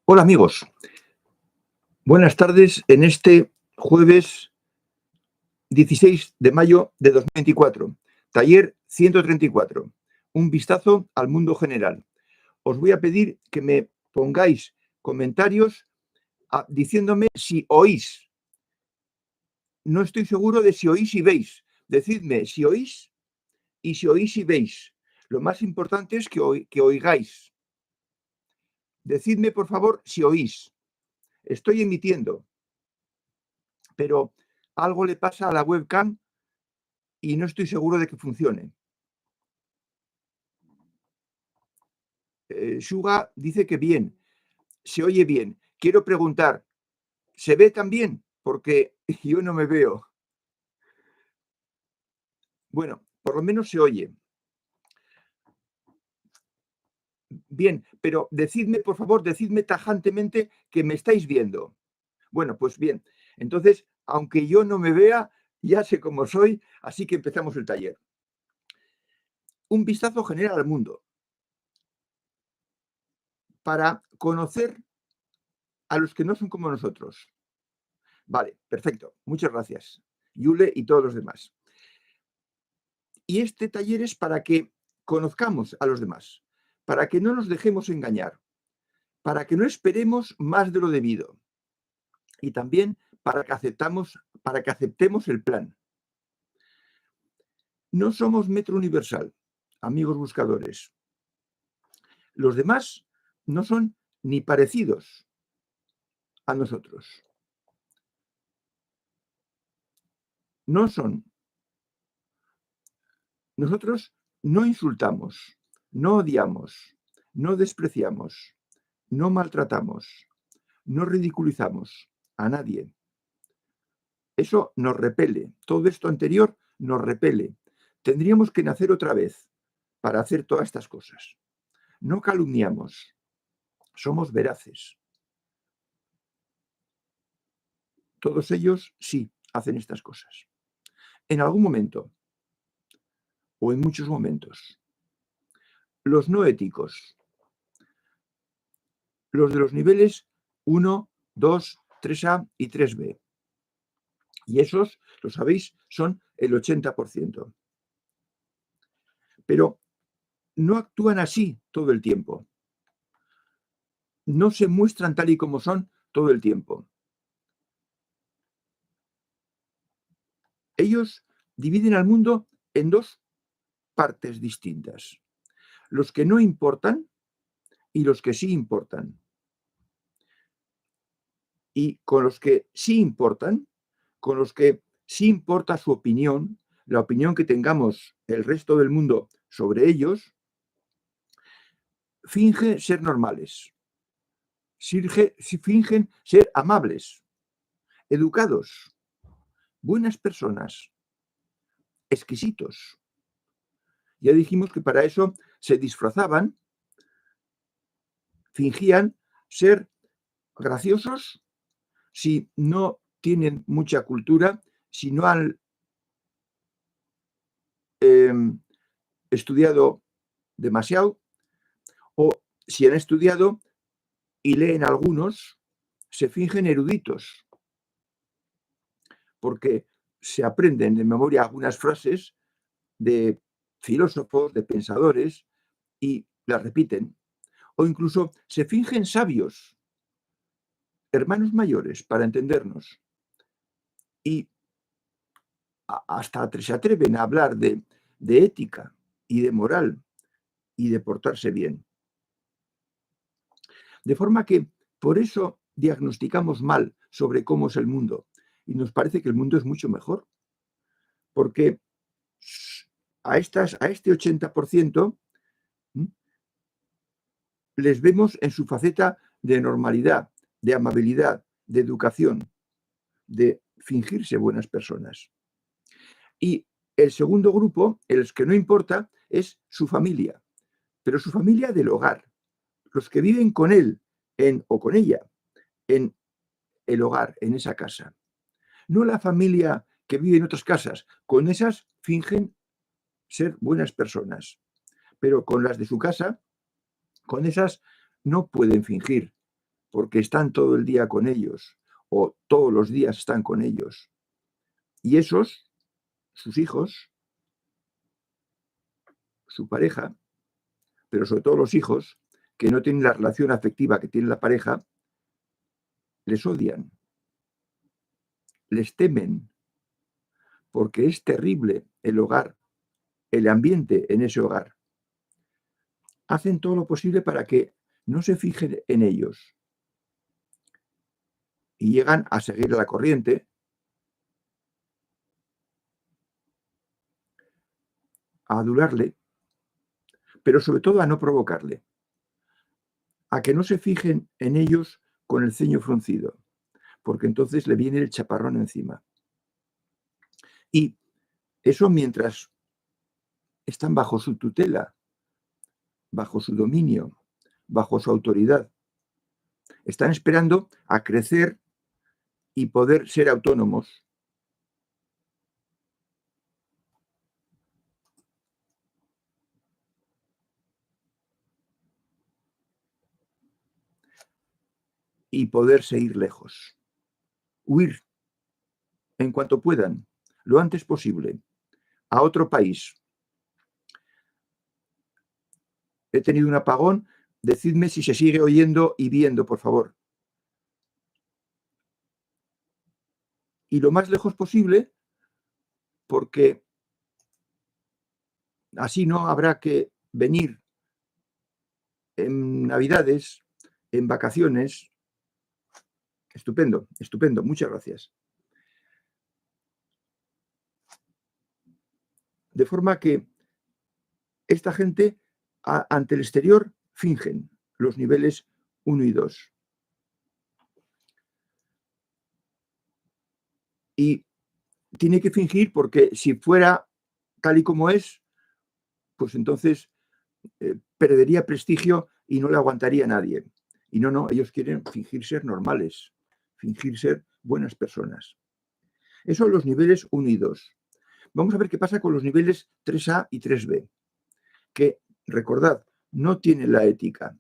Hola amigos, buenas tardes en este jueves 16 de mayo de 2024, taller 134, un vistazo al mundo general. Os voy a pedir que me pongáis comentarios diciéndome si oís. No estoy seguro de si oís y veis. Decidme si oís y si oís y veis. Lo más importante es que oigáis. Decidme, por favor, si oís. Estoy emitiendo, pero algo le pasa a la webcam y no estoy seguro de que funcione. Suga dice que bien, se oye bien. Quiero preguntar, ¿se ve también? Porque yo no me veo. Bueno, por lo menos se oye. Bien, pero decidme, por favor, decidme tajantemente que me estáis viendo. Bueno, pues bien, entonces, aunque yo no me vea, ya sé cómo soy, así que empezamos el taller. Un vistazo general al mundo para conocer a los que no son como nosotros. Vale, perfecto. Muchas gracias, Yule y todos los demás. Y este taller es para que conozcamos a los demás, para que no nos dejemos engañar, para que no esperemos más de lo debido y también para que aceptemos el plan. No somos metro universal, amigos buscadores. Los demás no son ni parecidos a nosotros. No son. Nosotros no insultamos, no odiamos, no despreciamos, no maltratamos, no ridiculizamos a nadie. Eso nos repele. Todo esto anterior nos repele. Tendríamos que nacer otra vez para hacer todas estas cosas. No calumniamos. Somos veraces. Todos ellos sí hacen estas cosas. En algún momento, o en muchos momentos, los no éticos, los de los niveles 1, 2, 3A y 3B. Y esos, lo sabéis, son el 80%. Pero no actúan así todo el tiempo. No se muestran tal y como son todo el tiempo. Ellos dividen al mundo en dos partes distintas. Los que no importan y los que sí importan. Y con los que sí importan, con los que sí importa su opinión, la opinión que tengamos el resto del mundo sobre ellos, finge ser normales. Fingen ser amables, educados, buenas personas, exquisitos. Ya dijimos que para eso se disfrazaban, fingían ser graciosos si no tienen mucha cultura, si no han estudiado demasiado, o si han estudiado y leen algunos, se fingen eruditos, porque se aprenden de memoria algunas frases de filósofos, de pensadores, y las repiten. O incluso se fingen sabios, hermanos mayores, para entendernos. Y hasta se atreven a hablar de ética y de moral y de portarse bien. De forma que por eso diagnosticamos mal sobre cómo es el mundo y nos parece que el mundo es mucho mejor. Porque a este 80% les vemos en su faceta de normalidad, de amabilidad, de educación, de fingirse buenas personas. Y el segundo grupo, el que no importa, es su familia, pero su familia del hogar, los que viven con él o con ella en el hogar, en esa casa. No la familia que vive en otras casas, con esas fingen ser buenas personas, pero con las de su casa, con esas no pueden fingir, porque están todo el día con ellos o todos los días están con ellos. Y esos, sus hijos, su pareja, pero sobre todo los hijos, que no tienen la relación afectiva que tiene la pareja, les odian, les temen, porque es terrible el hogar, el ambiente en ese hogar. Hacen todo lo posible para que no se fijen en ellos y llegan a seguir la corriente, a adularle, pero sobre todo a no provocarle, a que no se fijen en ellos con el ceño fruncido, porque entonces le viene el chaparrón encima. Y eso mientras están bajo su tutela, bajo su dominio, bajo su autoridad. Están esperando a crecer y poder ser autónomos. Y poderse ir lejos. Huir en cuanto puedan, lo antes posible, a otro país. He tenido un apagón, decidme si se sigue oyendo y viendo, por favor. Y lo más lejos posible, porque así no habrá que venir en Navidades, en vacaciones. Estupendo, estupendo, muchas gracias. De forma que esta gente, ante el exterior, fingen los niveles 1 y 2. Y tiene que fingir porque si fuera tal y como es, pues entonces perdería prestigio y no le aguantaría nadie. Y no, ellos quieren fingir ser normales, fingir ser buenas personas. Esos son los niveles 1 y 2. Vamos a ver qué pasa con los niveles 3A y 3B, que, recordad, no tienen la ética,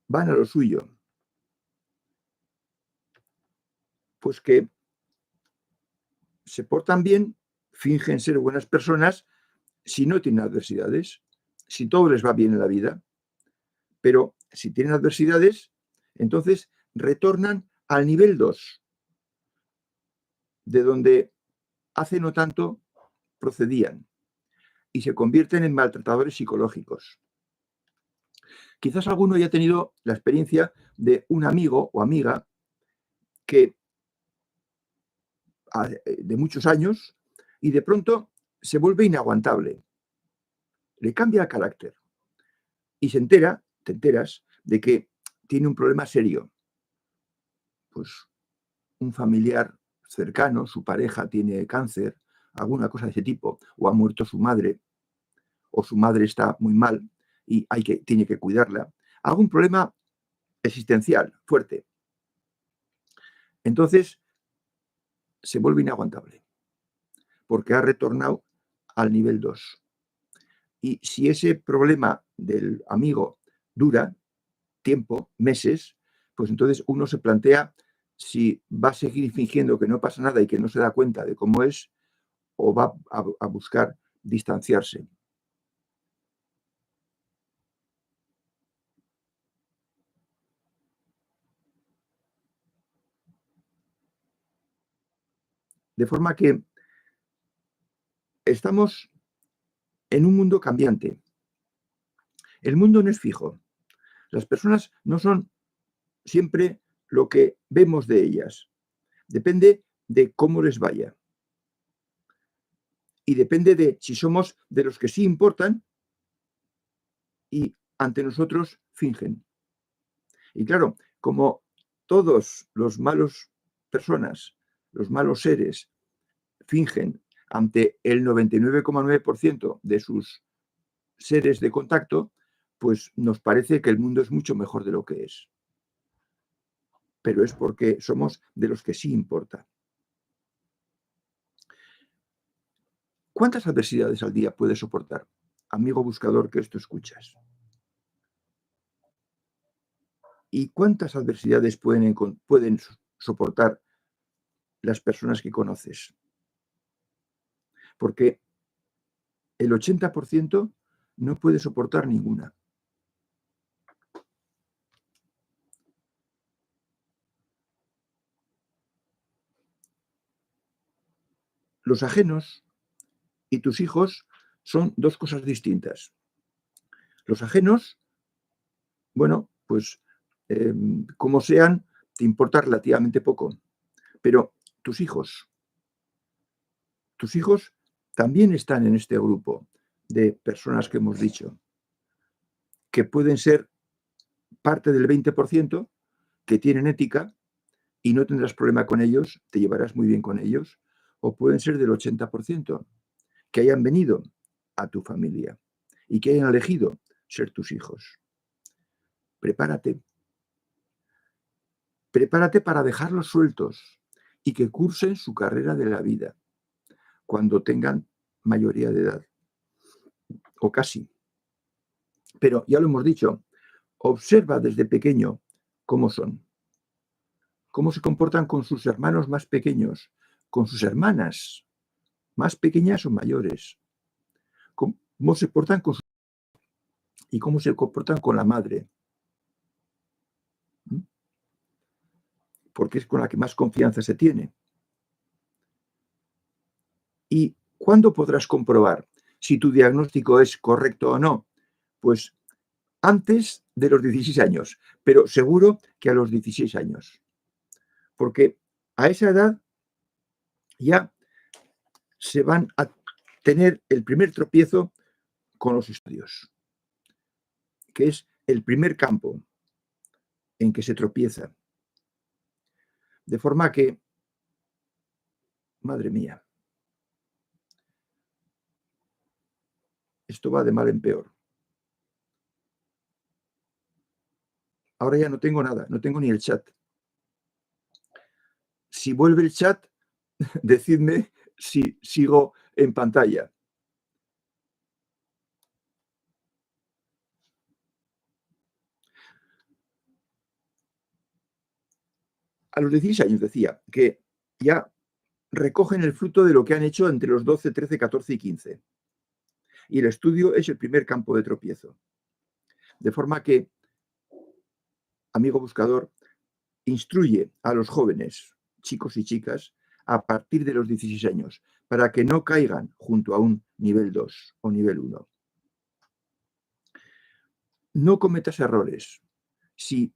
van a lo suyo. Pues que se portan bien, fingen ser buenas personas si no tienen adversidades, si todo les va bien en la vida. Pero si tienen adversidades, entonces retornan al nivel 2, de donde hace no tanto procedían, y se convierten en maltratadores psicológicos. Quizás alguno haya tenido la experiencia de un amigo o amiga que de muchos años y de pronto se vuelve inaguantable, le cambia el carácter y te enteras de que tiene un problema serio. Pues un familiar cercano, su pareja tiene cáncer, alguna cosa de ese tipo, o ha muerto su madre, o su madre está muy mal y tiene que cuidarla. Algún problema existencial fuerte. Entonces se vuelve inaguantable, porque ha retornado al nivel 2. Y si ese problema del amigo dura tiempo, meses, pues entonces uno se plantea si va a seguir fingiendo que no pasa nada y que no se da cuenta de cómo es, o va a buscar distanciarse. De forma que estamos en un mundo cambiante. El mundo no es fijo. Las personas no son siempre lo que vemos de ellas. Depende de cómo les vaya. Y depende de si somos de los que sí importan y ante nosotros fingen. Y claro, como todos los malos personas, los malos seres, fingen ante el 99,9% de sus seres de contacto, pues nos parece que el mundo es mucho mejor de lo que es. Pero es porque somos de los que sí importa. ¿Cuántas adversidades al día puedes soportar, amigo buscador que esto escuchas? ¿Y cuántas adversidades pueden soportar las personas que conoces? Porque el 80% no puede soportar ninguna. Los ajenos y tus hijos son dos cosas distintas. Los ajenos, bueno, pues como sean, te importa relativamente poco. Pero tus hijos también están en este grupo de personas que hemos dicho, que pueden ser parte del 20%, que tienen ética y no tendrás problema con ellos, te llevarás muy bien con ellos, o pueden ser del 80%, que hayan venido a tu familia y que hayan elegido ser tus hijos. Prepárate. Prepárate para dejarlos sueltos y que cursen su carrera de la vida cuando tengan mayoría de edad, o casi. Pero ya lo hemos dicho, observa desde pequeño cómo son, cómo se comportan con sus hermanos más pequeños, con sus hermanas más pequeñas o mayores, cómo se portan con y cómo se comportan con la madre, porque es con la que más confianza se tiene. ¿Y cuándo podrás comprobar si tu diagnóstico es correcto o no? Pues antes de los 16 años, pero seguro que a los 16 años. Porque a esa edad ya se van a tener el primer tropiezo con los estudios, que es el primer campo en que se tropieza. De forma que, madre mía, esto va de mal en peor. Ahora ya no tengo nada, no tengo ni el chat. Si vuelve el chat, decidme si sigo en pantalla. A los 16 años decía que ya recogen el fruto de lo que han hecho entre los 12, 13, 14 y 15. Y el estudio es el primer campo de tropiezo. De forma que, amigo buscador, instruye a los jóvenes, chicos y chicas, a partir de los 16 años, para que no caigan junto a un nivel 2 o nivel 1. No cometas errores si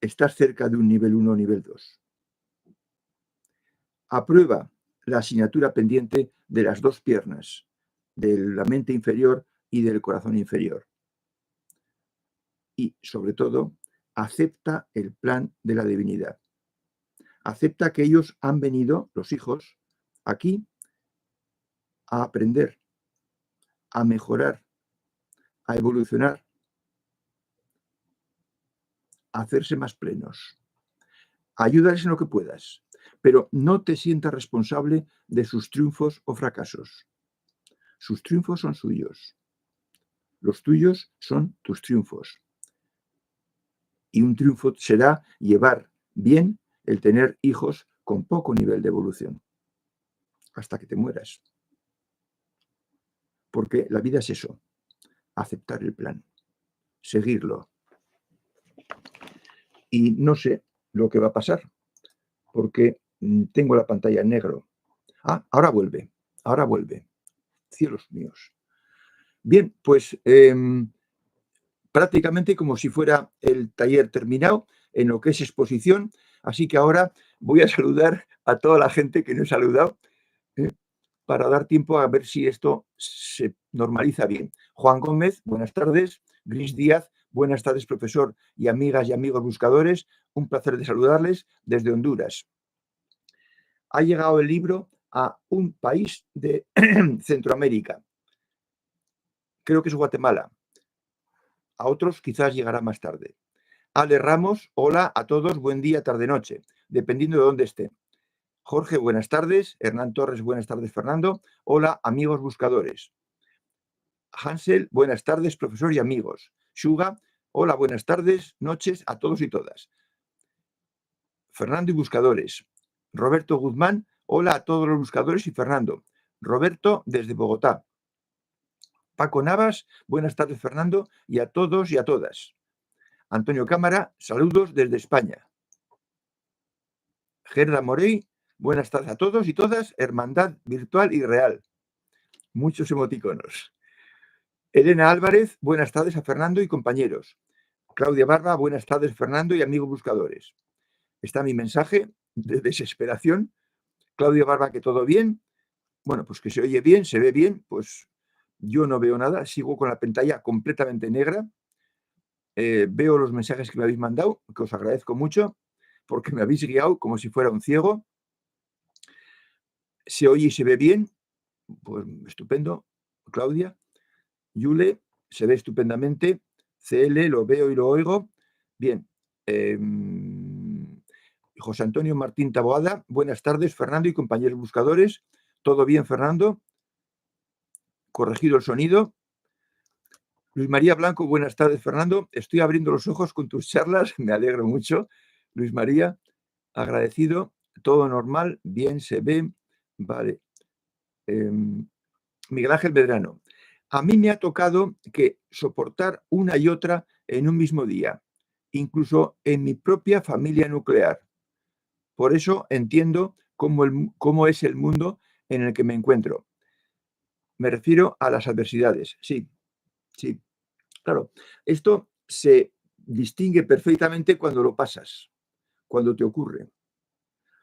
estás cerca de un nivel 1 o nivel 2. Aprueba la asignatura pendiente de las dos piernas, de la mente inferior y del corazón inferior. Y, sobre todo, acepta el plan de la divinidad. Acepta que ellos han venido, los hijos, aquí a aprender, a mejorar, a evolucionar, a hacerse más plenos. Ayúdales en lo que puedas, pero no te sientas responsable de sus triunfos o fracasos. Sus triunfos son suyos. Los tuyos son tus triunfos. Y un triunfo será llevar bien el tener hijos con poco nivel de evolución, hasta que te mueras. Porque la vida es eso, aceptar el plan, seguirlo. Y no sé lo que va a pasar, porque tengo la pantalla en negro. Ah, ahora vuelve, cielos míos. Bien, pues prácticamente como si fuera el taller terminado en lo que es exposición, así que ahora voy a saludar a toda la gente que no he saludado para dar tiempo a ver si esto se normaliza bien. Juan Gómez, buenas tardes. Gris Díaz, buenas tardes, profesor y amigas y amigos buscadores. Un placer de saludarles desde Honduras. Ha llegado el libro a un país de Centroamérica. Creo que es Guatemala. A otros quizás llegará más tarde. Ale Ramos, hola a todos, buen día, tarde, noche, dependiendo de dónde esté. Jorge, buenas tardes. Hernán Torres, buenas tardes, Fernando. Hola, amigos buscadores. Hansel, buenas tardes, profesor y amigos. Shuga, hola, buenas tardes, noches a todos y todas. Fernando y buscadores. Roberto Guzmán, hola a todos los buscadores y Fernando. Roberto desde Bogotá. Paco Navas, buenas tardes Fernando y a todos y a todas. Antonio Cámara, saludos desde España. Gerda Morey, buenas tardes a todos y todas, hermandad virtual y real. Muchos emoticonos. Elena Álvarez, buenas tardes a Fernando y compañeros. Claudia Barba, buenas tardes Fernando y amigos buscadores. Está mi mensaje de desesperación. Claudia Barba, que todo bien. Bueno, pues que se oye bien, se ve bien, pues yo no veo nada, sigo con la pantalla completamente negra. Veo los mensajes que me habéis mandado, que os agradezco mucho, porque me habéis guiado como si fuera un ciego. Se oye y se ve bien, pues estupendo. Claudia, Yule, se ve estupendamente. CL, lo veo y lo oigo. Bien. José Antonio Martín Taboada, buenas tardes, Fernando y compañeros buscadores. ¿Todo bien, Fernando? Corregido el sonido. Luis María Blanco, buenas tardes, Fernando. Estoy abriendo los ojos con tus charlas, me alegro mucho. Luis María, agradecido, todo normal, bien se ve. Vale. Miguel Ángel Medrano, a mí me ha tocado que soportar una y otra en un mismo día, incluso en mi propia familia nuclear. Por eso entiendo cómo es el mundo en el que me encuentro. Me refiero a las adversidades. Sí, sí. Claro, esto se distingue perfectamente cuando lo pasas, cuando te ocurre.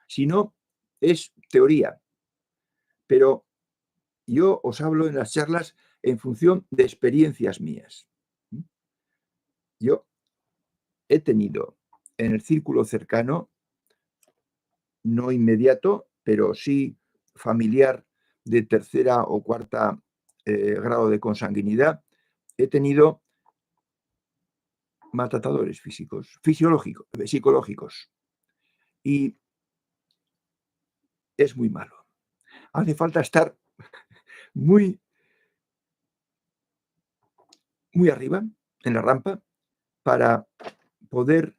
Si no, es teoría. Pero yo os hablo en las charlas en función de experiencias mías. Yo he tenido en el círculo cercano, no inmediato, pero sí familiar de tercera o cuarta grado de consanguinidad, he tenido maltratadores físicos, psicológicos. Y es muy malo. Hace falta estar muy, muy arriba en la rampa para poder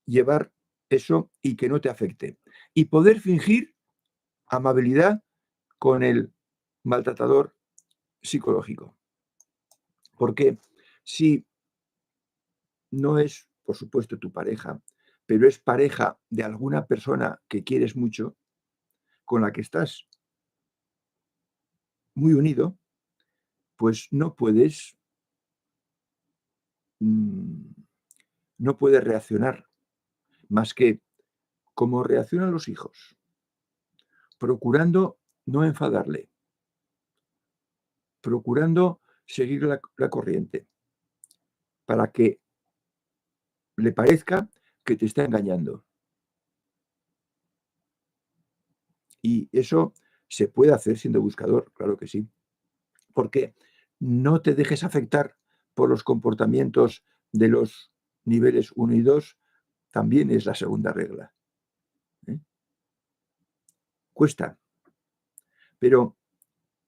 llevar eso y que no te afecte. Y poder fingir amabilidad con el maltratador psicológico. Porque si no es, por supuesto, tu pareja, pero es pareja de alguna persona que quieres mucho, con la que estás muy unido, pues no puedes reaccionar más que como reaccionan los hijos, procurando no enfadarle, procurando seguir la corriente, para que le parezca que te está engañando. Y eso se puede hacer siendo buscador, claro que sí. Porque no te dejes afectar por los comportamientos de los niveles 1 y 2, también es la segunda regla. Cuesta, pero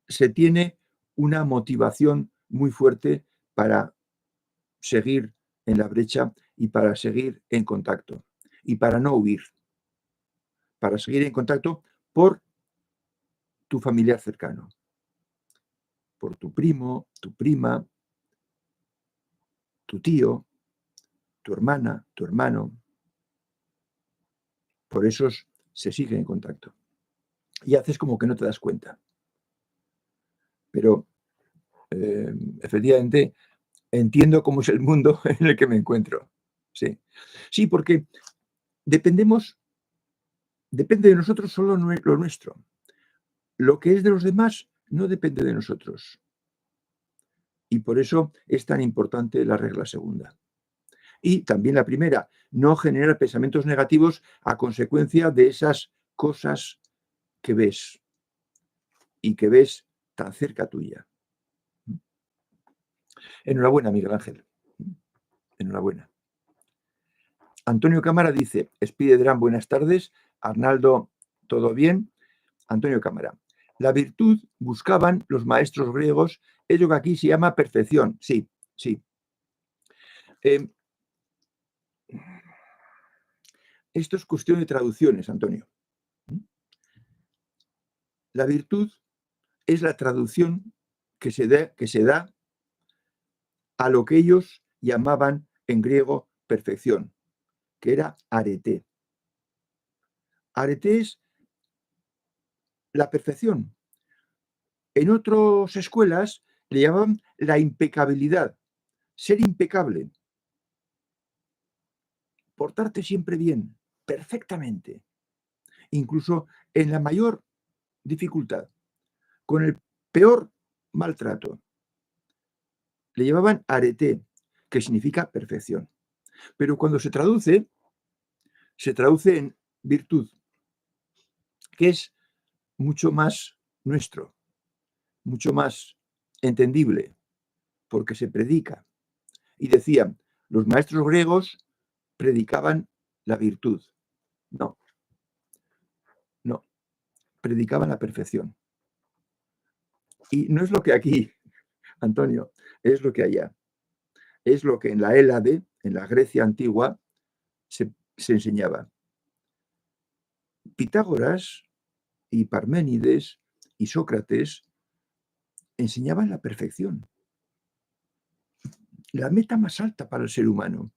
se tiene una motivación muy fuerte para seguir en la brecha y para seguir en contacto y para no huir, para seguir en contacto por tu familiar cercano, por tu primo, tu prima, tu tío, tu hermana, tu hermano. Por esos se sigue en contacto. Y haces como que no te das cuenta. Pero efectivamente entiendo cómo es el mundo en el que me encuentro. Sí, sí, porque depende de nosotros solo lo nuestro. Lo que es de los demás no depende de nosotros. Y por eso es tan importante la regla segunda. Y también la primera, no generar pensamientos negativos a consecuencia de esas cosas que ves y que ves tan cerca tuya. Enhorabuena, Miguel Ángel. Enhorabuena. Antonio Cámara dice, Spiderman, buenas tardes. Arnaldo, ¿todo bien? Antonio Cámara, la virtud buscaban los maestros griegos, ello que aquí se llama perfección. Sí, sí. esto es cuestión de traducciones, Antonio. La virtud es la traducción que se da a lo que ellos llamaban en griego perfección, que era arete. Arete es la perfección. En otras escuelas le llamaban la impecabilidad, ser impecable, portarte siempre bien, perfectamente, incluso en la mayor dificultad, con el peor maltrato. Le llamaban arete, que significa perfección. Pero cuando se traduce en virtud, que es mucho más nuestro, mucho más entendible, porque se predica. Y decían, los maestros griegos predicaban la virtud. No, no, predicaban la perfección. Y no es lo que aquí, Antonio, es lo que allá. Es lo que en la Hélade, en la Grecia antigua, se enseñaba. Pitágoras y Parménides y Sócrates enseñaban la perfección, la meta más alta para el ser humano.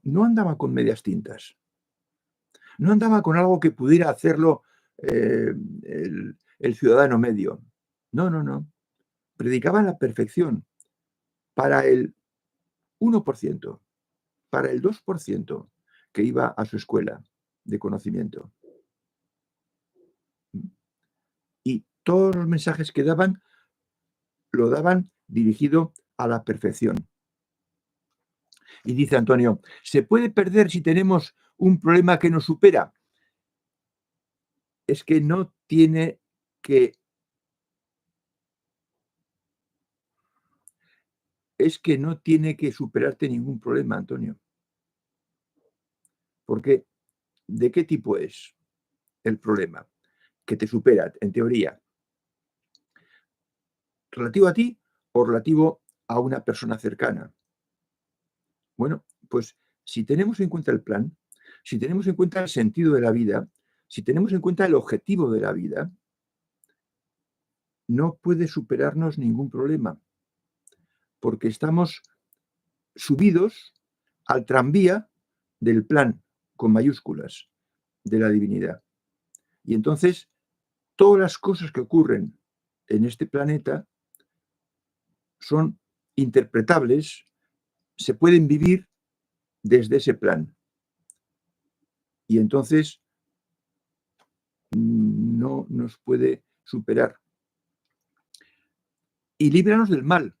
No andaba con medias tintas, no andaba con algo que pudiera hacerlo el ciudadano medio. No, no, no. Predicaban la perfección para el 1%, para el 2% que iba a su escuela de conocimiento. Y todos los mensajes que daban, lo daban dirigido a la perfección. Y dice Antonio, ¿se puede perder si tenemos un problema que nos supera? Es que no tiene que... Es que no tiene que superarte ningún problema, Antonio. Porque, ¿de qué tipo es el problema que te supera, en teoría? ¿Relativo a ti o relativo a una persona cercana? Bueno, pues si tenemos en cuenta el plan, si tenemos en cuenta el sentido de la vida, si tenemos en cuenta el objetivo de la vida, no puede superarnos ningún problema, porque estamos subidos al tranvía del plan, con mayúsculas, de la divinidad. Y entonces, todas las cosas que ocurren en este planeta son interpretables, se pueden vivir desde ese plan. Y entonces no nos puede superar. Y líbranos del mal.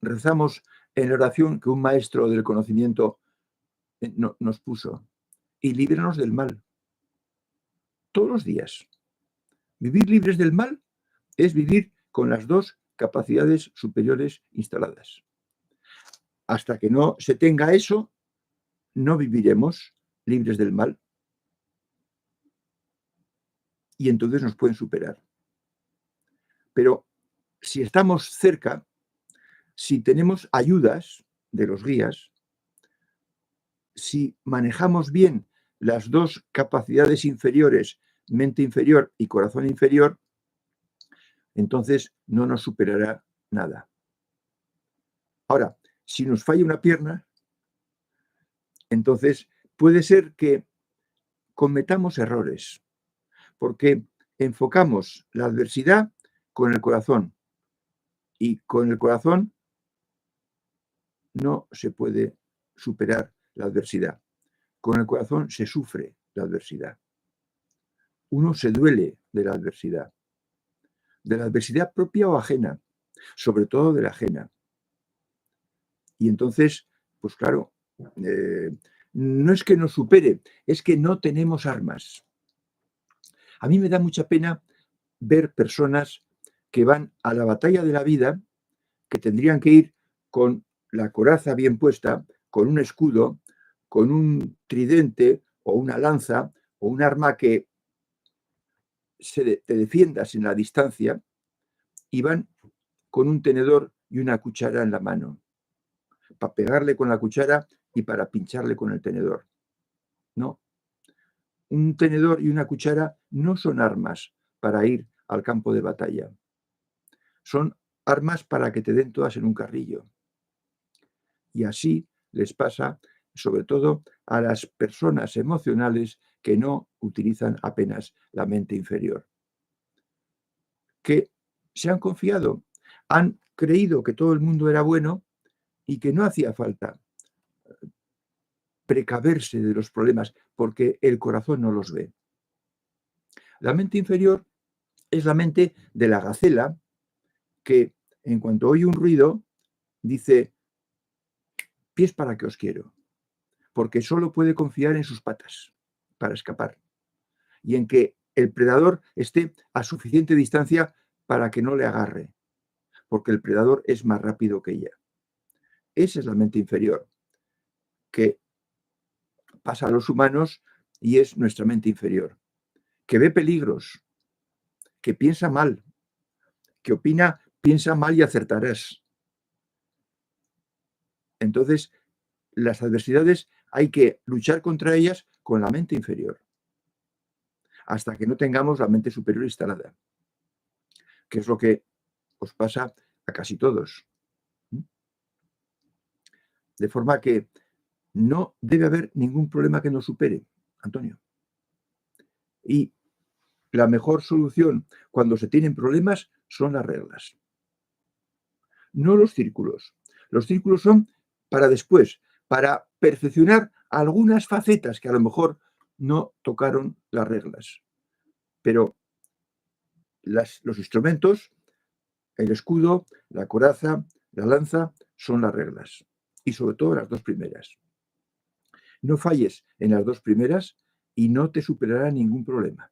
Rezamos en la oración que un maestro del conocimiento nos puso. Y líbranos del mal. Todos los días. Vivir libres del mal es vivir con las dos capacidades superiores instaladas. Hasta que no se tenga eso, no viviremos libres del mal. Y entonces nos pueden superar. Pero si estamos cerca, si tenemos ayudas de los guías, si manejamos bien las dos capacidades inferiores, mente inferior y corazón inferior, entonces no nos superará nada. Ahora, si nos falla una pierna, entonces puede ser que cometamos errores, porque enfocamos la adversidad con el corazón y con el corazón no se puede superar la adversidad. Con el corazón se sufre la adversidad. Uno se duele de la adversidad propia o ajena, sobre todo de la ajena. Y entonces, pues claro, no es que nos supere, es que no tenemos armas. A mí me da mucha pena ver personas que van a la batalla de la vida, que tendrían que ir con la coraza bien puesta, con un escudo, con un tridente o una lanza o un arma que te defiendas en la distancia, y van con un tenedor y una cuchara en la mano. para pegarle con la cuchara y para pincharle con el tenedor. No. Un tenedor y una cuchara no son armas para ir al campo de batalla. Son armas para que te den todas en un carrillo. Y así les pasa, sobre todo, a las personas emocionales que no utilizan apenas la mente inferior. Que se han confiado, han creído que todo el mundo era bueno y que no hacía falta precaverse de los problemas porque el corazón no los ve. La mente inferior es la mente de la gacela que, en cuanto oye un ruido, dice: pies para que os quiero, porque solo puede confiar en sus patas para escapar y en que el predador esté a suficiente distancia para que no le agarre, porque el predador es más rápido que ella. Esa es la mente inferior, que pasa a los humanos y es nuestra mente inferior, que ve peligros, que piensa mal, que opina, piensa mal y acertarás. Entonces, las adversidades hay que luchar contra ellas con la mente inferior, hasta que no tengamos la mente superior instalada, que es lo que os pasa a casi todos. De forma que no debe haber ningún problema que nos supere, Antonio. Y la mejor solución cuando se tienen problemas son las reglas, no los círculos. Los círculos son para después, para perfeccionar algunas facetas que a lo mejor no tocaron las reglas. Pero los instrumentos, el escudo, la coraza, la lanza, son las reglas. Y sobre todo las dos primeras. No falles en las dos primeras y no te superará ningún problema.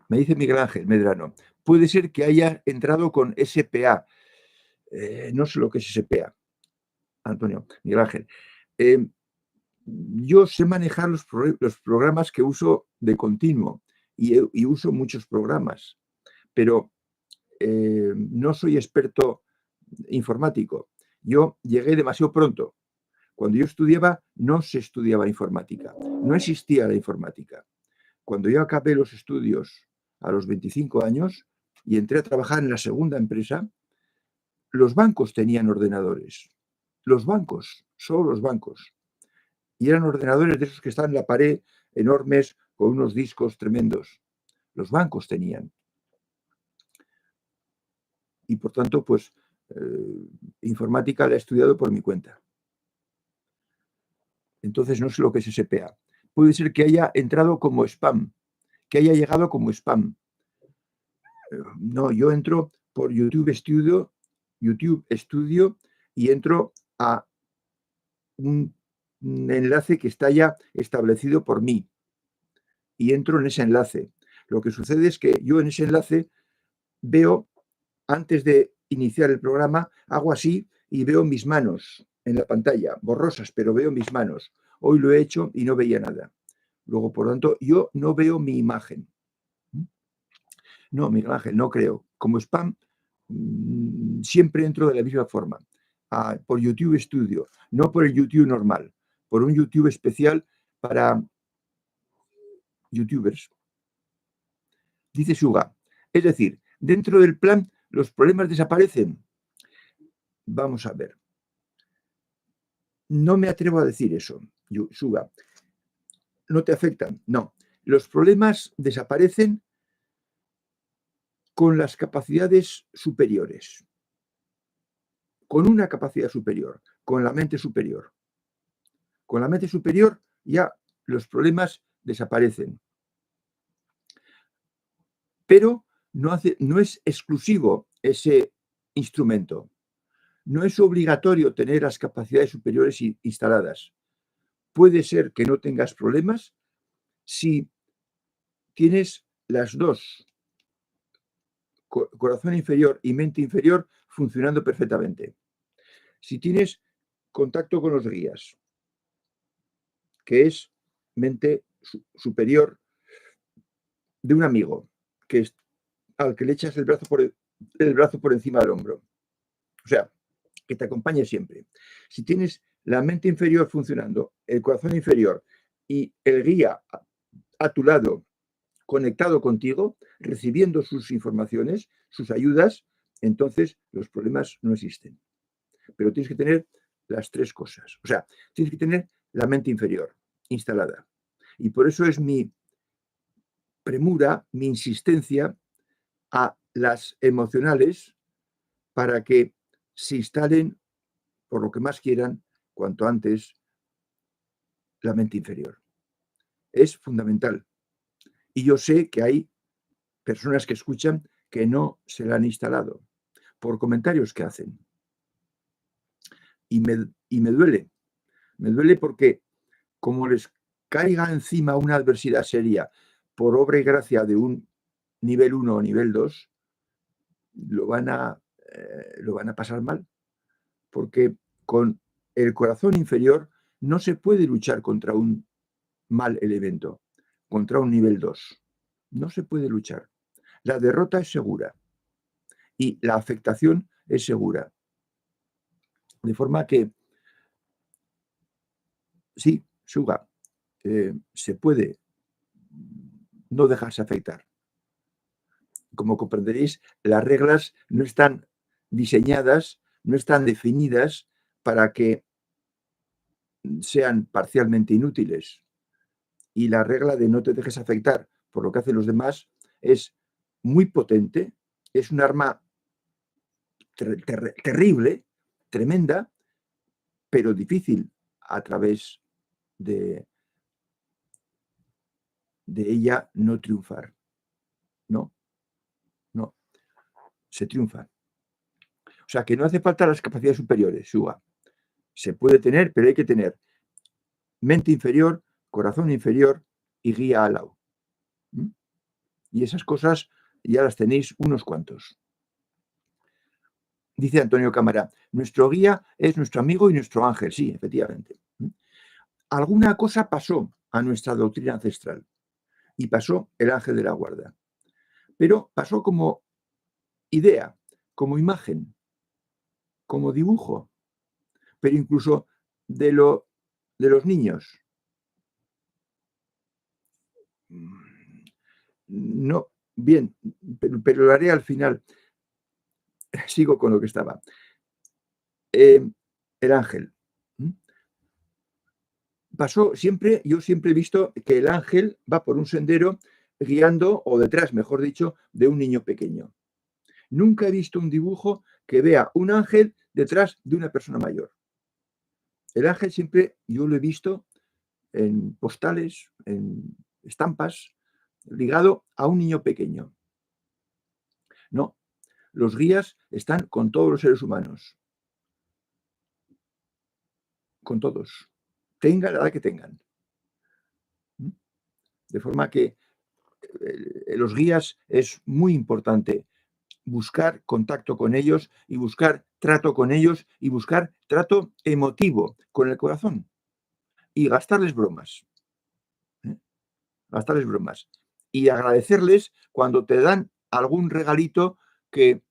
Me dice Miguel Ángel Medrano, puede ser que haya entrado con SPA. No sé lo que es SPA, Antonio, Miguel Ángel. Yo sé manejar los programas que uso de continuo y uso muchos programas, pero no soy experto informático. Yo llegué demasiado pronto. Cuando yo estudiaba, no se estudiaba informática, no existía la informática. Cuando yo acabé los estudios a los 25 años y entré a trabajar en la segunda empresa, los bancos tenían ordenadores. Los bancos, solo los bancos. Y eran ordenadores de esos que están en la pared, enormes, con unos discos tremendos. Los bancos tenían. Y por tanto, pues, informática la he estudiado por mi cuenta. Entonces no sé lo que es SPA. Puede ser que haya entrado como spam, que haya llegado como spam. No, yo entro por YouTube Studio y entro a un enlace que está ya establecido por mí y entro en ese enlace. Lo que sucede es que yo en ese enlace veo, antes de iniciar el programa, hago así y veo mis manos en la pantalla, borrosas, pero veo mis manos. Hoy lo he hecho y no veía nada. Luego, por lo tanto, yo no veo mi imagen. No, Miguel Ángel, no creo. Como spam, siempre entro de la misma forma. Por YouTube Studio, no por el YouTube normal, por un YouTube especial para youtubers. Dice Suga. Es decir, dentro del plan, los problemas desaparecen. Vamos a ver. No me atrevo a decir eso, Suga. No te afectan, no. Los problemas desaparecen con las capacidades superiores, con una capacidad superior, con la mente superior. Con la mente superior ya los problemas desaparecen. Pero no es exclusivo ese instrumento. No es obligatorio tener las capacidades superiores instaladas. Puede ser que no tengas problemas si tienes las dos, corazón inferior y mente inferior, funcionando perfectamente. Si tienes contacto con los guías, que es mente superior de un amigo, que es al que le echas el brazo por encima del hombro. O sea, que te acompañe siempre. Si tienes la mente inferior funcionando, el corazón inferior y el guía a tu lado, conectado contigo, recibiendo sus informaciones, sus ayudas, entonces los problemas no existen. Pero tienes que tener las tres cosas. O sea, tienes que tener la mente inferior instalada. Y por eso es mi premura, mi insistencia a las emocionales para que se instalen, por lo que más quieran, cuanto antes, la mente inferior. Es fundamental. Y yo sé que hay personas que escuchan que no se la han instalado por comentarios que hacen. Y me duele. Me duele porque como les caiga encima una adversidad seria por obra y gracia de un nivel 1 o nivel 2, lo van a pasar mal. Porque con el corazón inferior no se puede luchar contra un mal elemento, contra un nivel 2. No se puede luchar. La derrota es segura y la afectación es segura. De forma que, sí, Suga, se puede no dejarse afectar. Como comprenderéis, las reglas no están diseñadas, no están definidas para que sean parcialmente inútiles. Y la regla de no te dejes afectar por lo que hacen los demás es muy potente, es un arma terrible, tremenda, pero difícil a través de ella no triunfar. No, no, se triunfa. O sea, que no hace falta las capacidades superiores, Suga. Se puede tener, pero hay que tener mente inferior, corazón inferior y guía al lado. ¿Mm? Y esas cosas ya las tenéis unos cuantos. Dice Antonio Cámara, nuestro guía es nuestro amigo y nuestro ángel. Sí, efectivamente. Alguna cosa pasó a nuestra doctrina ancestral y pasó el ángel de la guarda. Pero pasó como idea, como imagen, como dibujo, pero incluso de los niños. No, bien, pero lo haré al final. Sigo con lo que estaba. El ángel. Pasó siempre, yo siempre he visto que el ángel va por un sendero guiando, o detrás, mejor dicho, de un niño pequeño. Nunca he visto un dibujo que vea un ángel detrás de una persona mayor. El ángel siempre yo lo he visto en postales, en estampas, ligado a un niño pequeño. No, los guías están con todos los seres humanos. Con todos. Tengan la edad que tengan. De forma que los guías es muy importante buscar contacto con ellos y buscar trato con ellos y buscar trato emotivo con el corazón y gastarles bromas. Gastarles bromas. Y agradecerles cuando te dan algún regalito que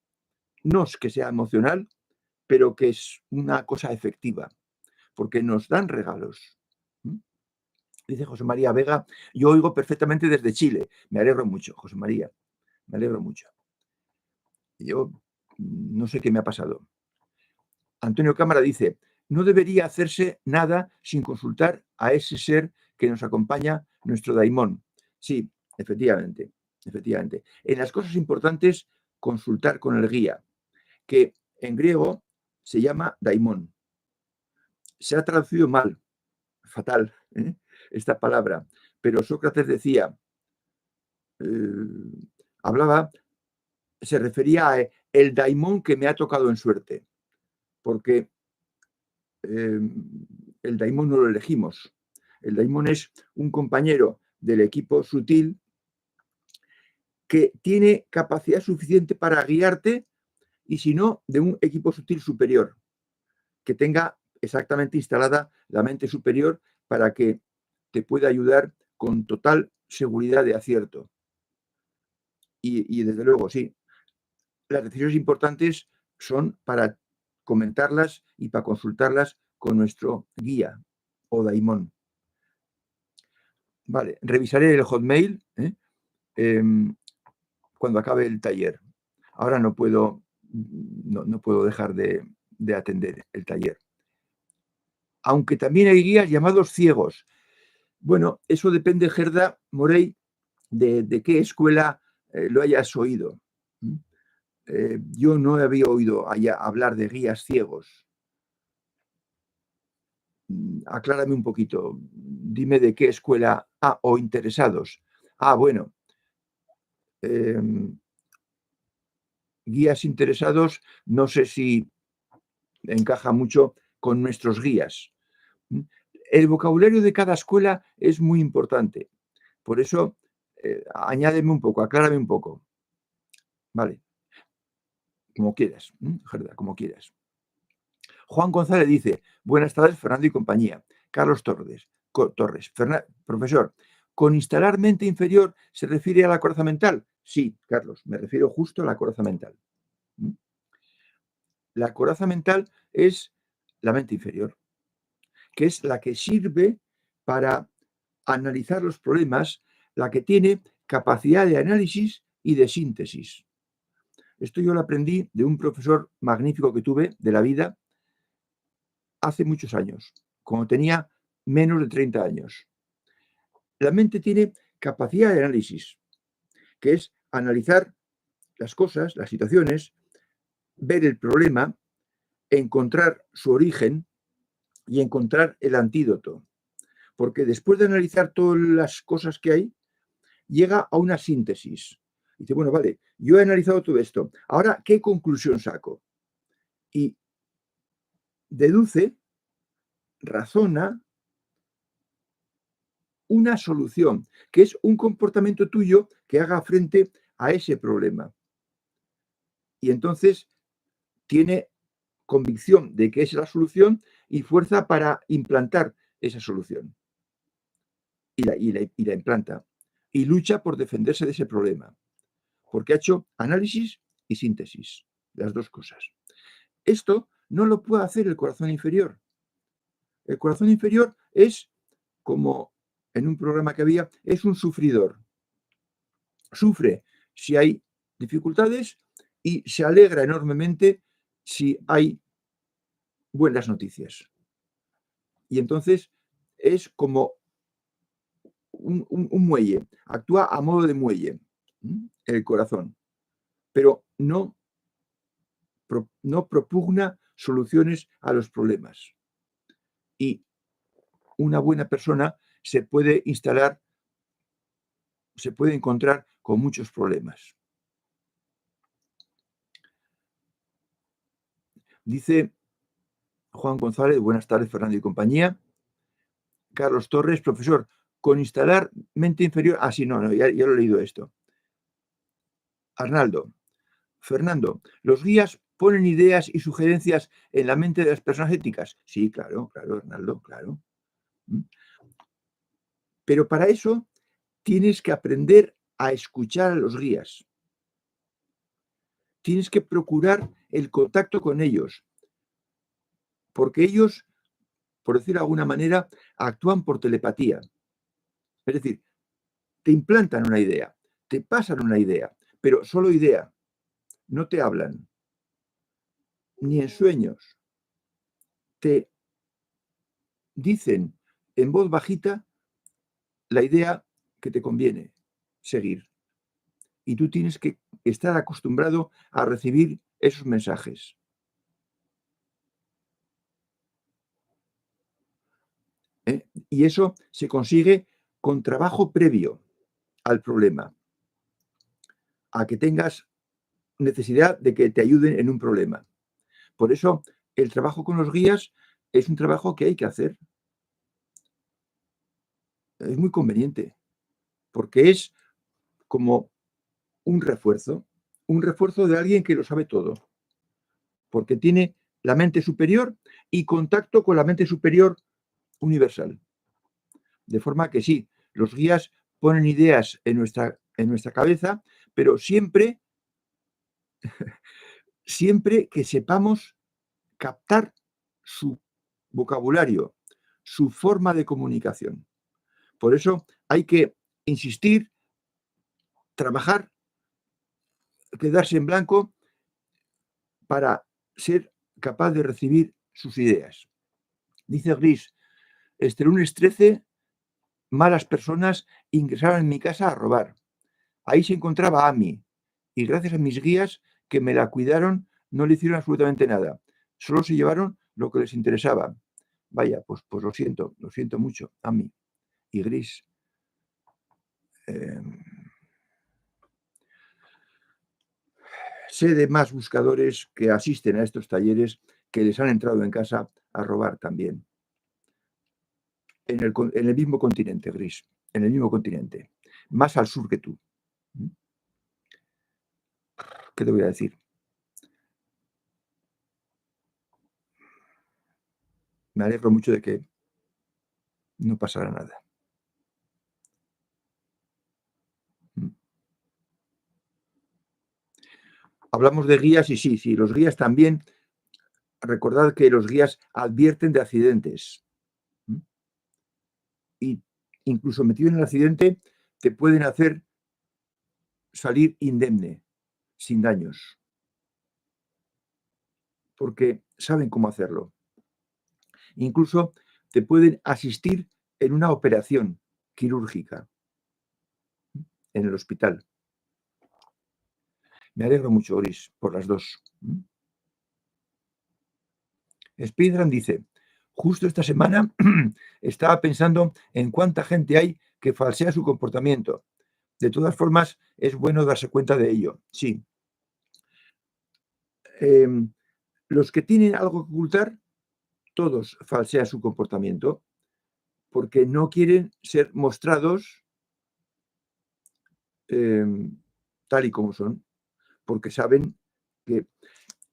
no es que sea emocional, pero que es una cosa efectiva, porque nos dan regalos. Dice José María Vega, yo oigo perfectamente desde Chile. Me alegro mucho, José María, me alegro mucho. Yo no sé qué me ha pasado. Antonio Cámara dice, no debería hacerse nada sin consultar a ese ser que nos acompaña, nuestro daimón. Sí, efectivamente, efectivamente. En las cosas importantes, consultar con el guía, que en griego se llama daimón. Se ha traducido mal, fatal, esta palabra, pero Sócrates decía, hablaba, se refería a el daimón que me ha tocado en suerte, porque el daimón no lo elegimos. El daimón es un compañero del equipo sutil que tiene capacidad suficiente para guiarte y si no, de un equipo sutil superior, que tenga exactamente instalada la mente superior para que te pueda ayudar con total seguridad de acierto. Y desde luego, sí, las decisiones importantes son para comentarlas y para consultarlas con nuestro guía o daimón. Vale, revisaré el Hotmail cuando acabe el taller. Ahora no puedo dejar de atender el taller. Aunque también hay guías llamados ciegos. Bueno, eso depende, Gerda Morey, de qué escuela lo hayas oído. Yo no había oído hablar de guías ciegos. Aclárame un poquito. Dime de qué escuela. O interesados. Bueno. Guías interesados, no sé si encaja mucho con nuestros guías. El vocabulario de cada escuela es muy importante. Por eso, añádeme un poco, aclárame un poco. Vale. Como quieras, Gerda, como quieras. Juan González dice, buenas tardes, Fernando y compañía. Carlos Torres. Profesor, ¿con instalar mente inferior se refiere a la coraza mental? Sí, Carlos, me refiero justo a la coraza mental. La coraza mental es la mente inferior, que es la que sirve para analizar los problemas, la que tiene capacidad de análisis y de síntesis. Esto yo lo aprendí de un profesor magnífico que tuve de la vida hace muchos años, cuando tenía menos de 30 años. La mente tiene capacidad de análisis, que es analizar las cosas, las situaciones, ver el problema, encontrar su origen y encontrar el antídoto. Porque después de analizar todas las cosas que hay, llega a una síntesis. Dice, bueno, vale, yo he analizado todo esto. Ahora, ¿qué conclusión saco? Y deduce, razona una solución, que es un comportamiento tuyo que haga frente a ese problema. Y entonces tiene convicción de que es la solución y fuerza para implantar esa solución. Y la implanta. Y lucha por defenderse de ese problema. Porque ha hecho análisis y síntesis, las dos cosas. Esto no lo puede hacer el corazón inferior. El corazón inferior es, como en un programa que había, es un sufridor. Sufre si hay dificultades y se alegra enormemente si hay buenas noticias. Y entonces es como un muelle, actúa a modo de muelle, el corazón, pero no propugna soluciones a los problemas. Y una buena persona se puede encontrar con muchos problemas. Dice Juan González, buenas tardes, Fernando y compañía. Carlos Torres, profesor, con instalar mente inferior. Sí, ya lo he leído esto. Arnaldo, Fernando, ¿los guías ponen ideas y sugerencias en la mente de las personas éticas? Sí, claro, Arnaldo, claro. Pero para eso tienes que aprender a escuchar a los guías. Tienes que procurar el contacto con ellos, porque ellos, por decirlo de alguna manera, actúan por telepatía. Es decir, te implantan una idea, te pasan una idea, pero solo idea, no te hablan, ni en sueños. Te dicen en voz bajita la idea que te conviene seguir. Y tú tienes que estar acostumbrado a recibir esos mensajes. Y eso se consigue con trabajo previo al problema, a que tengas necesidad de que te ayuden en un problema. Por eso, el trabajo con los guías es un trabajo que hay que hacer. Es muy conveniente, porque es como un refuerzo de alguien que lo sabe todo, porque tiene la mente superior y contacto con la mente superior universal. De forma que sí, los guías ponen ideas en nuestra cabeza, pero siempre que sepamos captar su vocabulario, su forma de comunicación. Por eso hay que insistir, trabajar, quedarse en blanco para ser capaz de recibir sus ideas. Dice Gris, este lunes 13, malas personas ingresaron en mi casa a robar. Ahí se encontraba Ami y gracias a mis guías que me la cuidaron no le hicieron absolutamente nada. Solo se llevaron lo que les interesaba. Vaya, pues lo siento mucho, Ami y Gris. Sé de más buscadores que asisten a estos talleres que les han entrado en casa a robar también. En el mismo continente, Gris, en el mismo continente, más al sur que tú. ¿Qué te voy a decir? Me alegro mucho de que no pasará nada. Hablamos de guías y sí, los guías también. Recordad que los guías advierten de accidentes. Y incluso metido en el accidente te pueden hacer salir indemne, sin daños. Porque saben cómo hacerlo. Incluso te pueden asistir en una operación quirúrgica en el hospital. Me alegro mucho, Oris, por las dos. Speedrun dice, justo esta semana estaba pensando en cuánta gente hay que falsea su comportamiento. De todas formas, es bueno darse cuenta de ello. Sí. Los que tienen algo que ocultar, todos falsean su comportamiento porque no quieren ser mostrados tal y como son, porque saben que...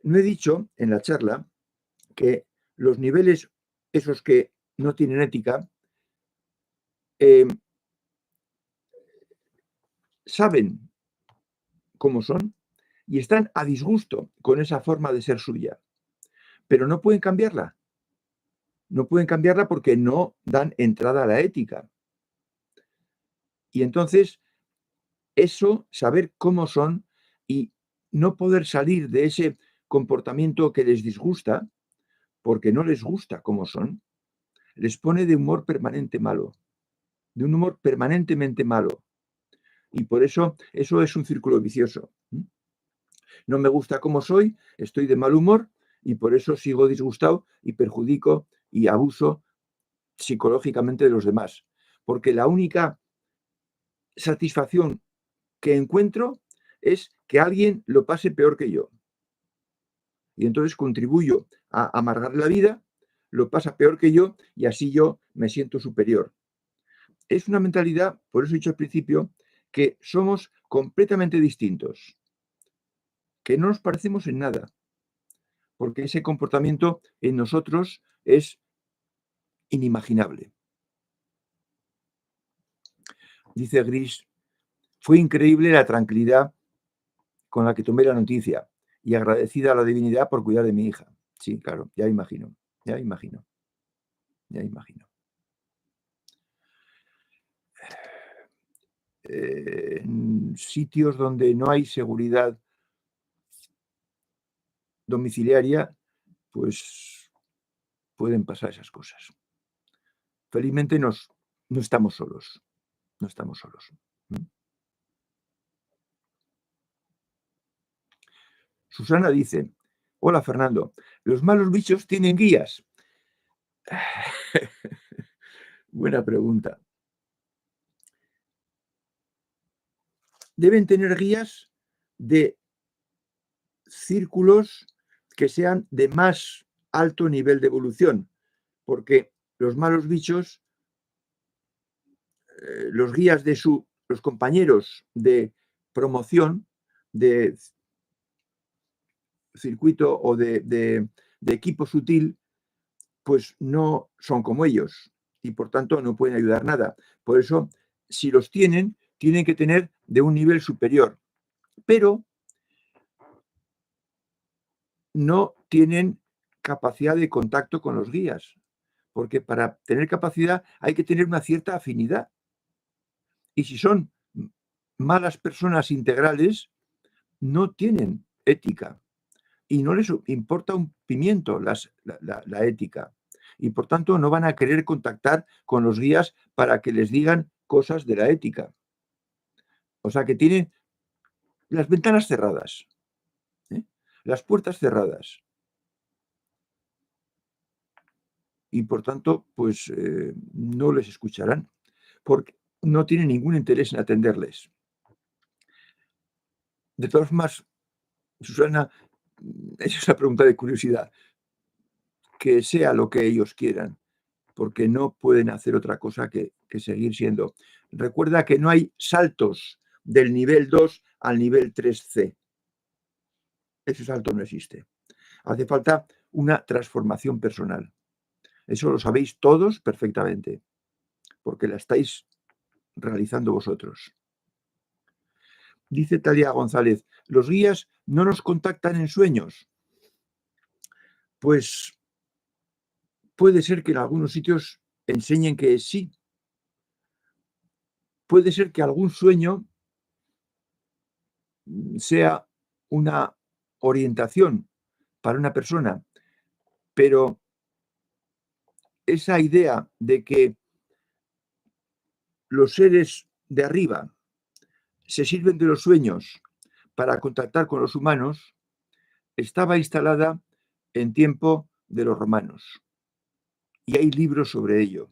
No he dicho en la charla que los niveles, esos que no tienen ética, saben cómo son y están a disgusto con esa forma de ser suya, pero no pueden cambiarla. No pueden cambiarla porque no dan entrada a la ética. Y entonces, eso, saber cómo son y no poder salir de ese comportamiento que les disgusta, porque no les gusta cómo son, les pone de humor permanente malo, de un humor permanentemente malo. Y por eso es un círculo vicioso. No me gusta cómo soy, estoy de mal humor y por eso sigo disgustado y perjudico y abuso psicológicamente de los demás. Porque la única satisfacción que encuentro es que alguien lo pase peor que yo. Y entonces contribuyo a amargar la vida, lo pasa peor que yo y así yo me siento superior. Es una mentalidad, por eso he dicho al principio, que somos completamente distintos, que no nos parecemos en nada, porque ese comportamiento en nosotros es inimaginable. Dice Gris, fue increíble la tranquilidad con la que tomé la noticia y agradecida a la divinidad por cuidar de mi hija. Sí, claro, ya imagino. En sitios donde no hay seguridad domiciliaria, pues pueden pasar esas cosas. Felizmente no estamos solos. No estamos solos. Susana dice, hola Fernando, los malos bichos tienen guías. Buena pregunta. Deben tener guías de círculos que sean de más alto nivel de evolución, porque los malos bichos, los guías de los compañeros de promoción, de circuito o de equipo sutil, pues no son como ellos y por tanto no pueden ayudar nada. Por eso, si los tienen que tener de un nivel superior, pero no tienen capacidad de contacto con los guías, porque para tener capacidad hay que tener una cierta afinidad. Y si son malas personas integrales, no tienen ética y no les importa un pimiento la ética. Y por tanto no van a querer contactar con los guías para que les digan cosas de la ética. O sea que tienen las ventanas cerradas, ¿eh? Las puertas cerradas. Y por tanto, pues no les escucharán, porque no tienen ningún interés en atenderles. De todas formas, Susana, esa es una pregunta de curiosidad. Que sea lo que ellos quieran, porque no pueden hacer otra cosa que seguir siendo. Recuerda que no hay saltos del nivel 2 al nivel 3C. Ese salto no existe. Hace falta una transformación personal. Eso lo sabéis todos perfectamente, porque la estáis realizando vosotros. Dice Talia González, ¿los guías no nos contactan en sueños? Pues puede ser que en algunos sitios enseñen que sí. Puede ser que algún sueño sea una orientación para una persona, pero esa idea de que los seres de arriba se sirven de los sueños para contactar con los humanos estaba instalada en tiempo de los romanos. Y hay libros sobre ello.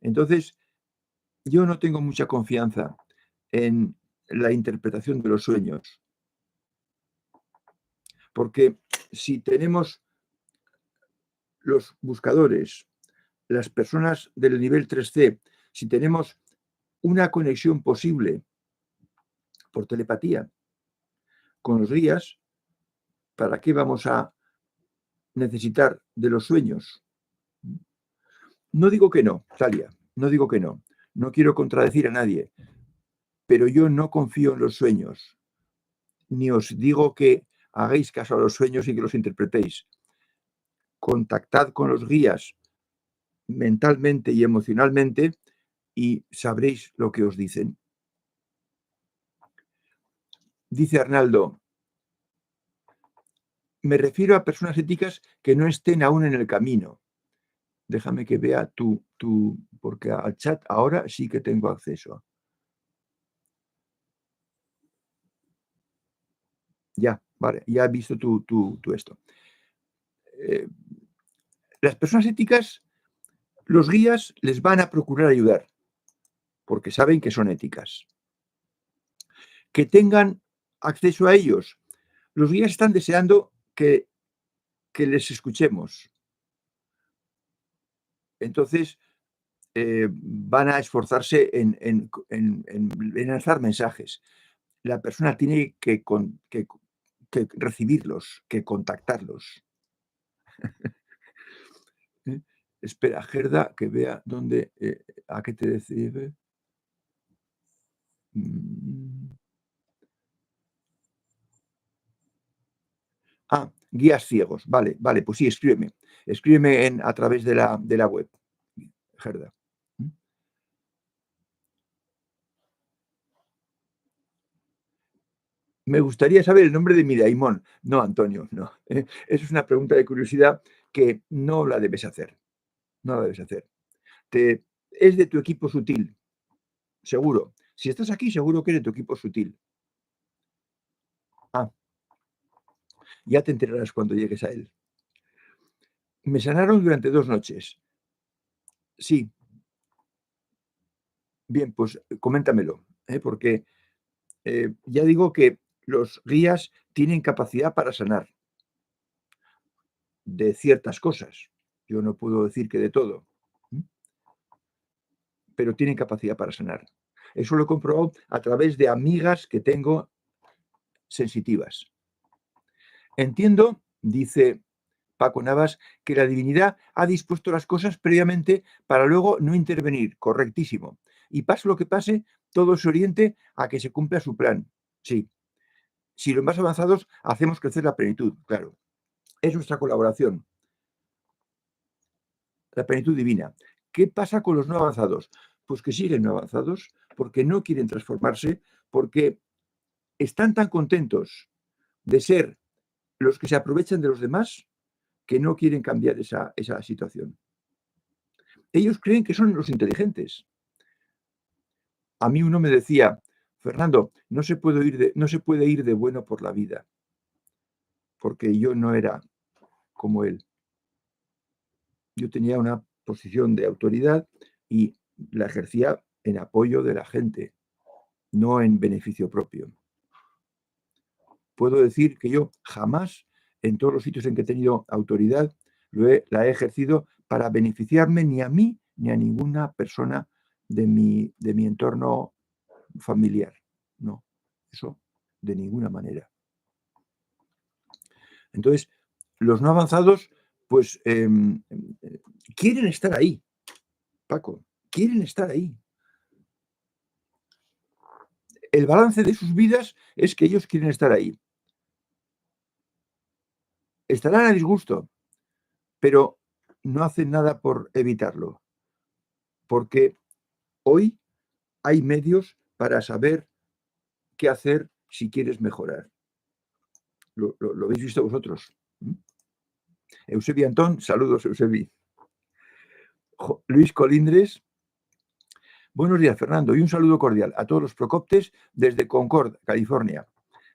Entonces, yo no tengo mucha confianza en la interpretación de los sueños, porque si tenemos los buscadores, las personas del nivel 3C, si tenemos una conexión posible por telepatía con los guías, ¿para qué vamos a necesitar de los sueños? No digo que no, Talia, no digo que no. No quiero contradecir a nadie, pero yo no confío en los sueños, ni os digo que hagáis caso a los sueños y que los interpretéis. Contactad con los guías mentalmente y emocionalmente y sabréis lo que os dicen. Dice Arnaldo, me refiero a personas éticas que no estén aún en el camino. Déjame que vea porque al chat ahora sí que tengo acceso. Ya, vale, ya he visto tu esto. Las personas éticas, los guías les van a procurar ayudar, porque saben que son éticas. Que tengan acceso a ellos. Los guías están deseando que les escuchemos. Entonces, van a esforzarse en lanzar mensajes. La persona tiene que recibirlos, que contactarlos. Espera, Gerda, que vea dónde, a qué te decide. Guías ciegos. Vale, vale, pues sí, escríbeme. Escríbeme a través de la web, Gerda. Me gustaría saber el nombre de mi daimón. No, Antonio, no. Eso es una pregunta de curiosidad que no la debes hacer. No la debes hacer. Es de tu equipo sutil, seguro. Si estás aquí, seguro que es de tu equipo sutil. Ya te enterarás cuando llegues a él. Me sanaron durante 2 noches. Sí. Bien, pues coméntamelo, porque ya digo que los guías tienen capacidad para sanar de ciertas cosas. Yo no puedo decir que de todo, pero tienen capacidad para sanar. Eso lo he comprobado a través de amigas que tengo sensitivas. Entiendo, dice Paco Navas, que la divinidad ha dispuesto las cosas previamente para luego no intervenir. Correctísimo. Y pase lo que pase, todo se oriente a que se cumpla su plan. Sí. Si los más avanzados hacemos crecer la plenitud, claro. es nuestra colaboración, la plenitud divina. ¿Qué pasa con los no avanzados? Pues que siguen no avanzados porque no quieren transformarse, porque están tan contentos de ser los que se aprovechan de los demás que no quieren cambiar esa situación. Ellos creen que son los inteligentes. A mí uno me decía, Fernando, no se puede ir de bueno por la vida, porque yo no era como él. Yo tenía una posición de autoridad y la ejercía en apoyo de la gente, no en beneficio propio. Puedo decir que yo jamás, en todos los sitios en que he tenido autoridad, la he ejercido para beneficiarme ni a mí ni a ninguna persona de mi entorno familiar. No, eso de ninguna manera. Entonces, los no avanzados, pues, quieren estar ahí, Paco, quieren estar ahí. El balance de sus vidas es que ellos quieren estar ahí. Estarán a disgusto, pero no hacen nada por evitarlo, porque hoy hay medios para saber qué hacer si quieres mejorar. Lo habéis visto vosotros. Eusebi Antón, saludos, Eusebi. Luis Colindres, buenos días, Fernando, y un saludo cordial a todos los Procoptes desde Concord, California.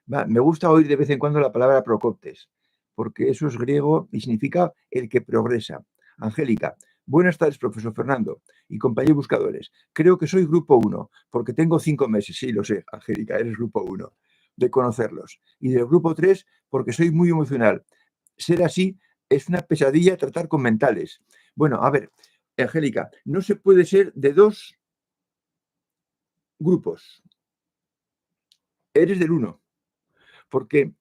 Me gusta oír de vez en cuando la palabra Procoptes, porque eso es griego y significa el que progresa. Angélica, buenas tardes, profesor Fernando y compañeros buscadores. Creo que soy grupo 1, porque tengo 5 meses, sí, lo sé, Angélica, eres grupo 1, de conocerlos. Y del grupo 3, porque soy muy emocional. Ser así es una pesadilla tratar con mentales. Bueno, a ver, Angélica, no se puede ser de 2 grupos. Eres del 1, porque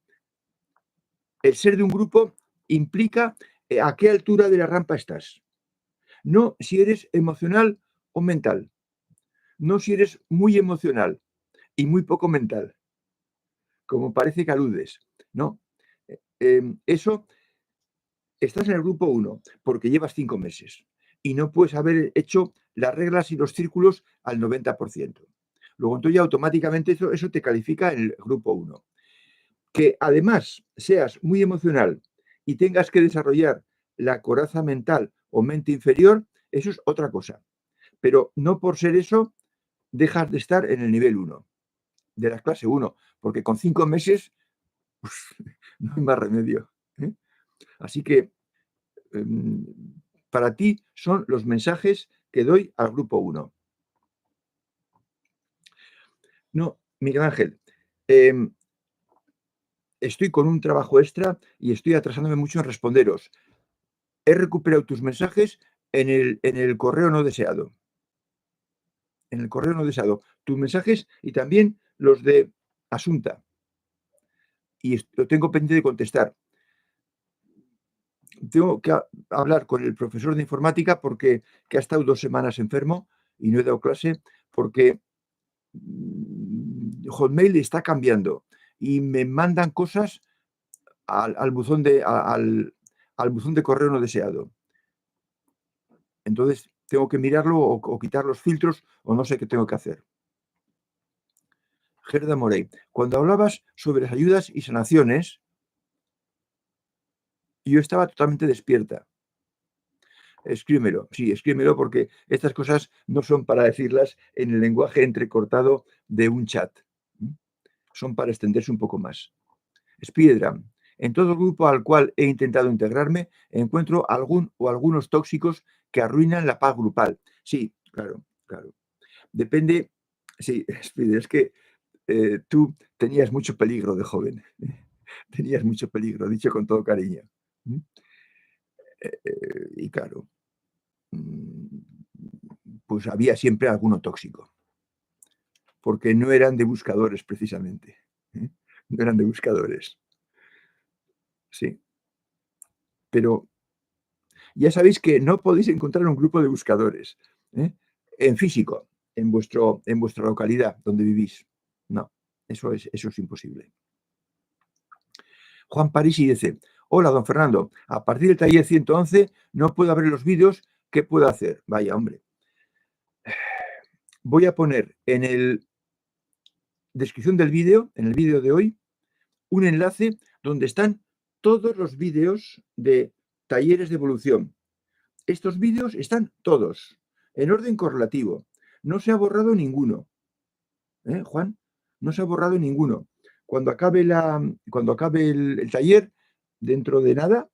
el ser de un grupo implica a qué altura de la rampa estás. No si eres emocional o mental. No si eres muy emocional y muy poco mental, como parece que aludes. No. Eso, estás en el grupo 1 porque llevas 5 meses y no puedes haber hecho las reglas y los círculos al 90%. Luego entonces ya automáticamente eso te califica en el grupo 1. Que además seas muy emocional y tengas que desarrollar la coraza mental o mente inferior, eso es otra cosa. Pero no por ser eso dejas de estar en el nivel 1, de la clase 1, porque con 5 meses pues, no hay más remedio. Así que para ti son los mensajes que doy al grupo 1. No, Miguel Ángel, estoy con un trabajo extra y estoy atrasándome mucho en responderos. He recuperado tus mensajes en el correo no deseado. En el correo no deseado. Tus mensajes y también los de Asunta. Y lo tengo pendiente de contestar. Tengo que hablar con el profesor de informática porque ha estado 2 semanas enfermo y no he dado clase porque Hotmail está cambiando y me mandan cosas al buzón de correo no deseado. Entonces tengo que mirarlo o quitar los filtros o no sé qué tengo que hacer. Gerda Morey, cuando hablabas sobre las ayudas y sanaciones, yo estaba totalmente despierta. Escríbemelo, sí, escríbemelo porque estas cosas no son para decirlas en el lenguaje entrecortado de un chat. Son para extenderse un poco más. Spiedram, en todo grupo al cual he intentado integrarme, encuentro algún o algunos tóxicos que arruinan la paz grupal. Sí, claro. Depende, sí, Spider, es que tú tenías mucho peligro de joven. Tenías mucho peligro, dicho con todo cariño. Y claro, pues había siempre alguno tóxico, porque no eran de buscadores precisamente. No eran de buscadores. Sí. Pero ya sabéis que no podéis encontrar un grupo de buscadores en físico, en vuestra localidad donde vivís. No, eso es imposible. Juan Parisi dice, Hola, don Fernando. A partir del taller 111 no puedo abrir los vídeos. ¿Qué puedo hacer? Vaya, hombre. Voy a poner en la descripción del vídeo, en el vídeo de hoy, un enlace donde están todos los vídeos de talleres de evolución. Estos vídeos están todos en orden correlativo. No se ha borrado ninguno. Juan? No se ha borrado ninguno. Cuando acabe el taller, dentro de nada,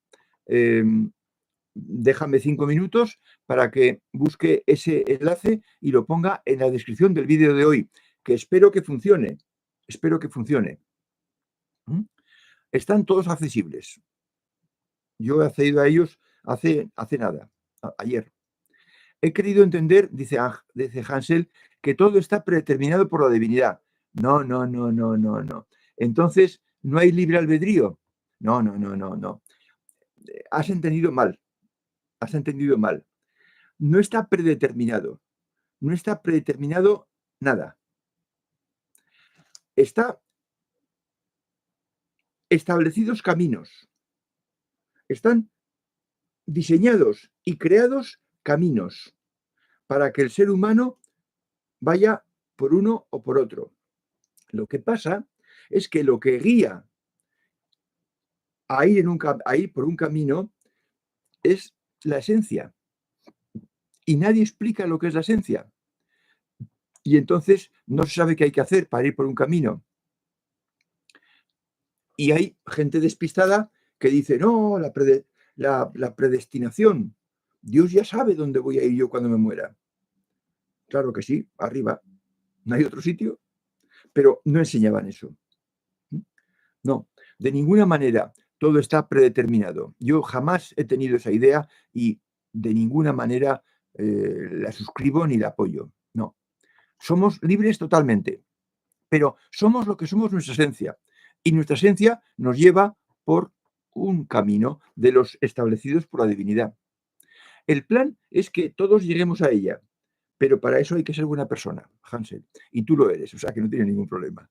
déjame 5 minutos para que busque ese enlace y lo ponga en la descripción del vídeo de hoy, que espero que funcione. Espero que funcione. Están todos accesibles. Yo he accedido a ellos hace nada, ayer. He querido entender, dice Hansel, que todo está predeterminado por la divinidad. No, no, no, no, no, no. Entonces, ¿no hay libre albedrío? No, no, no, no, no. Has entendido mal. Has entendido mal. No está predeterminado. No está predeterminado nada. Está establecidos caminos. Están diseñados y creados caminos para que el ser humano vaya por uno o por otro. Lo que pasa es que lo que guía a ir por un camino es la esencia. Y nadie explica lo que es la esencia. Y entonces no se sabe qué hay que hacer para ir por un camino. Y hay gente despistada que dice, no, la predestinación. Dios ya sabe dónde voy a ir yo cuando me muera. Claro que sí, arriba. No hay otro sitio. Pero no enseñaban eso. No, de ninguna manera todo está predeterminado. Yo jamás he tenido esa idea y de ninguna manera la suscribo ni la apoyo. No. Somos libres totalmente, pero somos lo que somos nuestra esencia. Y nuestra esencia nos lleva por un camino de los establecidos por la divinidad. El plan es que todos lleguemos a ella, pero para eso hay que ser buena persona, Hansel. Y tú lo eres, o sea que no tienes ningún problema.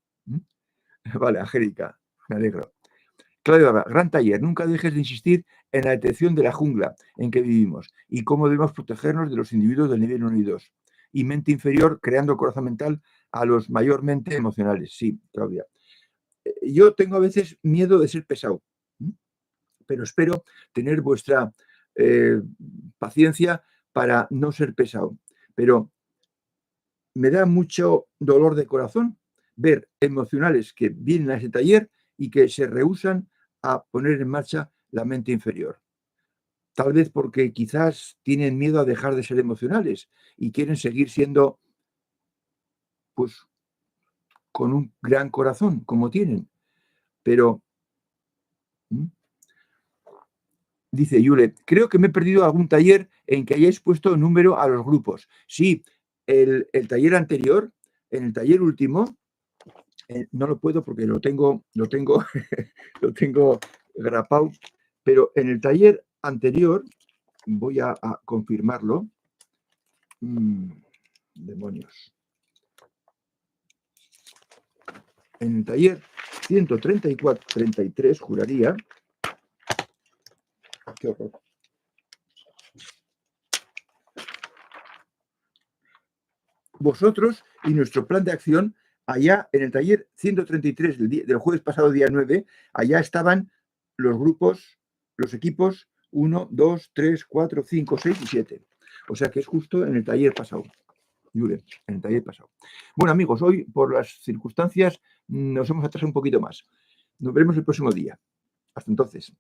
Vale, Angélica, me alegro. Claudio, gran taller. Nunca dejes de insistir en la detección de la jungla en que vivimos y cómo debemos protegernos de los individuos del nivel 1 y 2. Y mente inferior, creando coraza mental a los mayormente emocionales. Sí, Claudia. Yo tengo a veces miedo de ser pesado, pero espero tener vuestra paciencia para no ser pesado. Pero me da mucho dolor de corazón ver emocionales que vienen a ese taller y que se rehúsan a poner en marcha la mente inferior. Tal vez porque quizás tienen miedo a dejar de ser emocionales y quieren seguir siendo, pues, con un gran corazón, como tienen. Pero, dice Yule, creo que me he perdido algún taller en que hayáis puesto número a los grupos. Sí, el taller anterior, en el taller último, no lo puedo porque lo tengo lo tengo grapado, pero en el taller anterior, voy a confirmarlo. Demonios. En el taller 133, juraría. Qué horror. Vosotros y nuestro plan de acción, allá en el taller 133 del jueves pasado, día 9, allá estaban los grupos, los equipos 1, 2, 3, 4, 5, 6 y 7. O sea que es justo en el taller pasado. En el taller pasado. Bueno, amigos, hoy por las circunstancias nos hemos atrasado un poquito más. Nos veremos el próximo día. Hasta entonces.